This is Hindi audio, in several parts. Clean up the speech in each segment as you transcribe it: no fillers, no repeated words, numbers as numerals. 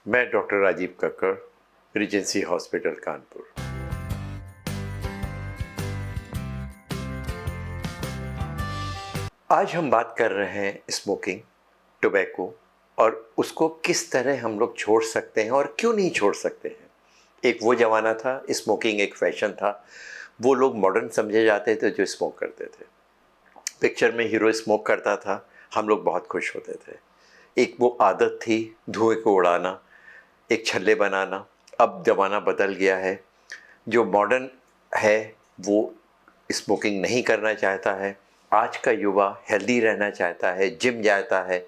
मैं doctor Rajeev Kakkar, regency hospital Kanpur. आज हम बात कर रहे हैं स्मोकिंग, टोबैको और उसको किस तरह हम लोग छोड़ सकते हैं और क्यों नहीं छोड़ सकते हैं। एक वो ज़माना था, स्मोकिंग एक फैशन था, वो लोग मॉडर्न समझे जाते थे जो स्मोक करते थे। पिक्चर में हीरो स्मोक करता था, हम लोग बहुत खुश होते थे। एक वो आदत थी धुएं को उड़ाना, एक छल्ले बनाना। अब ज़माना बदल गया है, जो मॉडर्न है वो स्मोकिंग नहीं करना चाहता है। आज का युवा हेल्दी रहना चाहता है, जिम जाता है,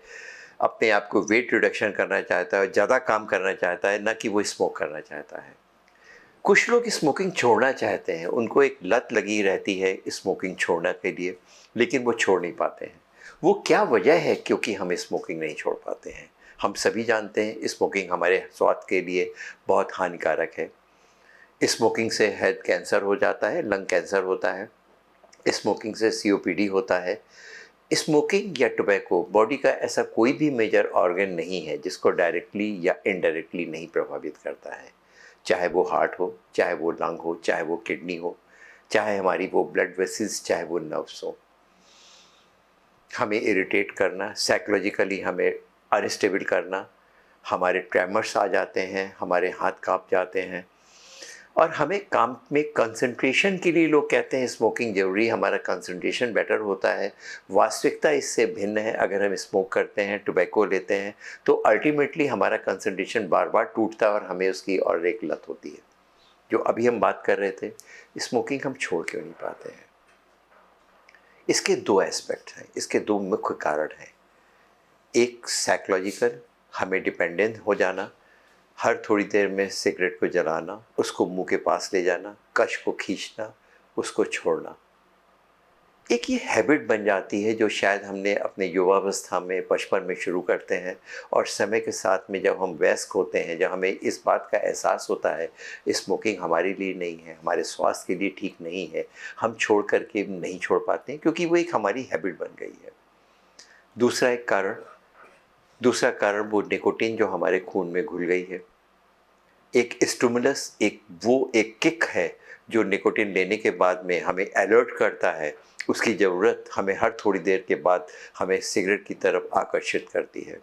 अपने आप को वेट रिडक्शन करना चाहता है, ज़्यादा काम करना चाहता है, ना कि वो स्मोक करना चाहता है। कुछ लोग स्मोकिंग छोड़ना चाहते हैं, उनको एक लत लगी रहती है स्मोकिंग छोड़ने के लिए, लेकिन वो छोड़ नहीं पाते हैं। वो क्या वजह है क्योंकि हम स्मोकिंग नहीं छोड़ पाते हैं? हम सभी जानते हैं स्मोकिंग हमारे स्वास्थ्य के लिए बहुत हानिकारक है। स्मोकिंग से हेड कैंसर हो जाता है, लंग कैंसर होता है। स्मोकिंग से सीओपीडी होता है। स्मोकिंग या टोबैको बॉडी का ऐसा कोई भी मेजर ऑर्गन नहीं है जिसको डायरेक्टली या इनडायरेक्टली नहीं प्रभावित करता है। चाहे वो हार्ट हो, चाहे वो लंग हो, चाहे वो किडनी हो, चाहे हमारी वो ब्लड वेसल्स, चाहे वो नर्व्स हो। हमें इरिटेट करना, साइकोलॉजिकली हमें अनस्टेबल करना, हमारे ट्रेमर्स आ जाते हैं, हमारे हाथ कांप जाते हैं। और हमें काम में कंसंट्रेशन के लिए लोग कहते हैं स्मोकिंग ज़रूरी, हमारा कंसंट्रेशन बेटर होता है। वास्तविकता इससे भिन्न है। अगर हम स्मोक करते हैं, टोबैको लेते हैं, तो अल्टीमेटली हमारा कंसंट्रेशन बार बार टूटता है और हमें उसकी और एक लत होती है। जो अभी हम बात कर रहे थे, स्मोकिंग हम छोड़ क्यों नहीं पाते हैं? इसके दो एस्पेक्ट हैं, इसके दो मुख्य कारण हैं। एक साइकोलॉजिकल, हमें डिपेंडेंट हो जाना, हर थोड़ी देर में सिगरेट को जलाना, उसको मुंह के पास ले जाना, कश को खींचना, उसको छोड़ना। एक ये हैबिट बन जाती है जो शायद हमने अपने युवावस्था में, बचपन में शुरू करते हैं, और समय के साथ में जब हम वयस्क होते हैं, जब हमें इस बात का एहसास होता है स्मोकिंग हमारे लिए नहीं है, हमारे स्वास्थ्य के लिए ठीक नहीं है, हम छोड़ करके नहीं छोड़ पाते हैं क्योंकि वो एक हमारी हैबिट बन गई है। दूसरा कारण वो निकोटीन जो हमारे खून में घुल गई है। एक स्टिमुलस, एक किक है जो निकोटीन लेने के बाद में हमें अलर्ट करता है। उसकी ज़रूरत हमें हर थोड़ी देर के बाद हमें सिगरेट की तरफ आकर्षित करती है,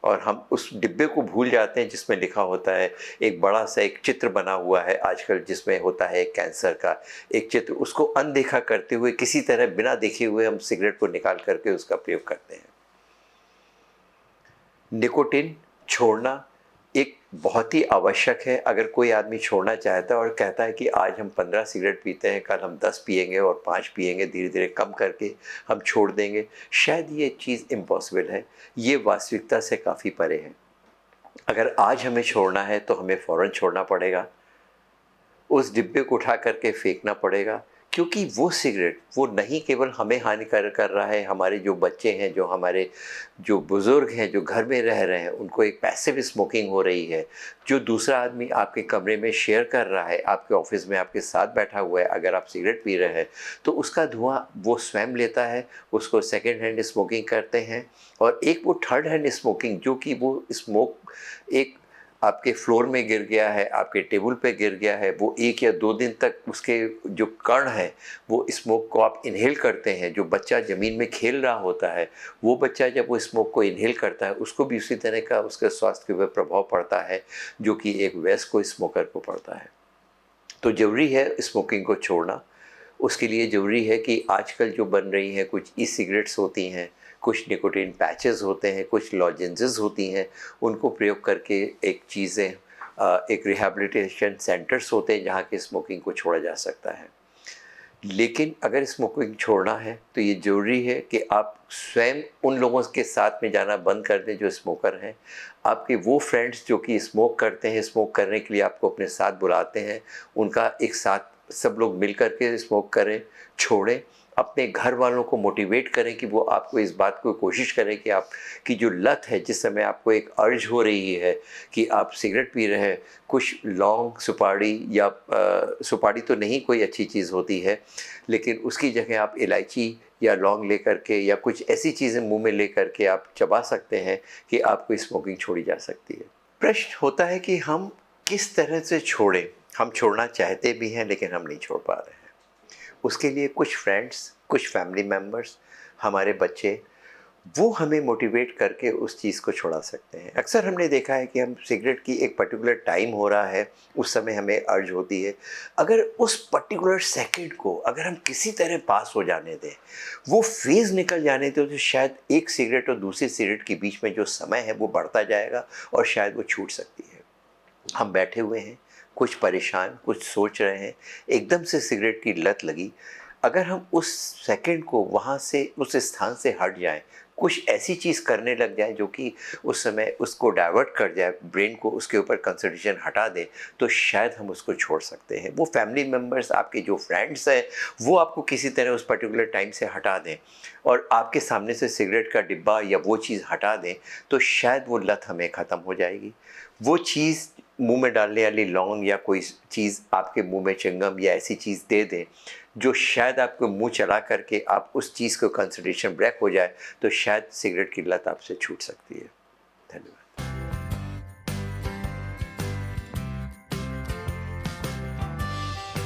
और हम उस डिब्बे को भूल जाते हैं जिसमें लिखा होता है, एक बड़ा सा एक चित्र बना हुआ है आजकल जिसमें होता है कैंसर का एक चित्र। उसको अनदेखा करते हुए, किसी तरह बिना देखे हुए हम सिगरेट को निकाल करके उसका प्रयोग करते हैं। निकोटीन छोड़ना एक बहुत ही आवश्यक है। अगर कोई आदमी छोड़ना चाहता है और कहता है कि आज हम 15 सिगरेट पीते हैं, कल हम 10 पिएंगे और 5 पिएंगे, धीरे धीरे कम करके हम छोड़ देंगे, शायद ये चीज़ इम्पॉसिबल है। ये वास्तविकता से काफ़ी परे है। अगर आज हमें छोड़ना है तो हमें फ़ौरन छोड़ना पड़ेगा, उस डिब्बे को उठा करके फेंकना पड़ेगा, क्योंकि वो सिगरेट वो नहीं केवल हमें हानिकारक कर रहा है, हमारे जो बच्चे हैं, जो हमारे जो बुज़ुर्ग हैं, जो घर में रह रहे हैं, उनको एक पैसिव स्मोकिंग हो रही है। जो दूसरा आदमी आपके कमरे में शेयर कर रहा है, आपके ऑफिस में आपके साथ बैठा हुआ है, अगर आप सिगरेट पी रहे हैं तो उसका धुआं वो स्वयं लेता है, उसको सेकेंड हैंड स्मोकिंग करते हैं। और एक वो थर्ड हैंड स्मोकिंग, जो कि वो स्मोक एक आपके फ्लोर में गिर गया है, आपके टेबल पे गिर गया है, वो 1 या 2 दिन तक उसके जो कण हैं वो स्मोक को आप इन्हेल करते हैं। जो बच्चा ज़मीन में खेल रहा होता है, वो बच्चा जब वो स्मोक को इन्हेल करता है, उसको भी उसी तरह का उसके स्वास्थ्य के ऊपर प्रभाव पड़ता है जो कि एक वयस्क को, स्मोकर को पड़ता है। तो ज़रूरी है स्मोकिंग को छोड़ना। उसके लिए ज़रूरी है कि आजकल जो बन रही हैं कुछ ई सिगरेट्स होती हैं, कुछ निकोटीन पैचेस होते हैं, कुछ लॉजेंसेस होती हैं, उनको प्रयोग करके एक रिहैबिलिटेशन सेंटर्स होते हैं जहाँ के स्मोकिंग को छोड़ा जा सकता है। लेकिन अगर स्मोकिंग छोड़ना है तो ये ज़रूरी है कि आप स्वयं उन लोगों के साथ में जाना बंद कर दें जो स्मोकर हैं। आपके वो फ्रेंड्स जो कि स्मोक करते हैं, स्मोक करने के लिए आपको अपने साथ बुलाते हैं, उनका एक साथ सब लोग मिल कर के स्मोक करें, छोड़ें। अपने घर वालों को मोटिवेट करें कि वो आपको इस बात को कोशिश करें कि आपकी जो लत है, जिस समय आपको एक अर्ज हो रही है कि आप सिगरेट पी रहे हैं, कुछ लौंग, सुपारी या सुपारी तो नहीं कोई अच्छी चीज़ होती है, लेकिन उसकी जगह आप इलायची या लौंग ले करके या कुछ ऐसी चीज़ें मुंह में ले करके आप चबा सकते हैं कि आपको स्मोकिंग छोड़ी जा सकती है। प्रश्न होता है कि हम किस तरह से छोड़ें। हम छोड़ना चाहते भी हैं लेकिन हम नहीं छोड़ पा रहे हैं। उसके लिए कुछ फ्रेंड्स, कुछ फैमिली मेम्बर्स, हमारे बच्चे, वो हमें मोटिवेट करके उस चीज़ को छुड़ा सकते हैं। अक्सर हमने देखा है कि हम सिगरेट की एक पर्टिकुलर टाइम हो रहा है, उस समय हमें अर्ज होती है। अगर उस पर्टिकुलर सेकंड को अगर हम किसी तरह पास हो जाने दें, वो फेज़ निकल जाने दें, तो शायद एक सिगरेट और दूसरी सिगरेट के बीच में जो समय है वो बढ़ता जाएगा और शायद वो छूट सकती है। हम बैठे हुए हैं, कुछ परेशान, कुछ सोच रहे हैं, एकदम से सिगरेट की लत लगी। अगर हम उस सेकंड को वहाँ से, उस स्थान से हट जाएँ, कुछ ऐसी चीज़ करने लग जाएँ जो कि उस समय उसको डाइवर्ट कर जाए, ब्रेन को उसके ऊपर कंसंट्रेशन हटा दे, तो शायद हम उसको छोड़ सकते हैं। वो फैमिली मेंबर्स, आपके जो फ्रेंड्स हैं, वो आपको किसी तरह उस पर्टिकुलर टाइम से हटा दें और आपके सामने से सिगरेट का डिब्बा या वो चीज़ हटा दें, तो शायद वो लत हमें ख़त्म हो जाएगी। वो चीज़ मुँह में डालने वाली लौंग या कोई चीज़ आपके मुँह में च्युइंगम या ऐसी चीज़ दे दें, जो शायद आपको मुँह चला करके आप उस चीज़ को कंसंट्रेशन ब्रेक हो जाए, तो शायद सिगरेट की लत आपसे छूट सकती है। धन्यवाद।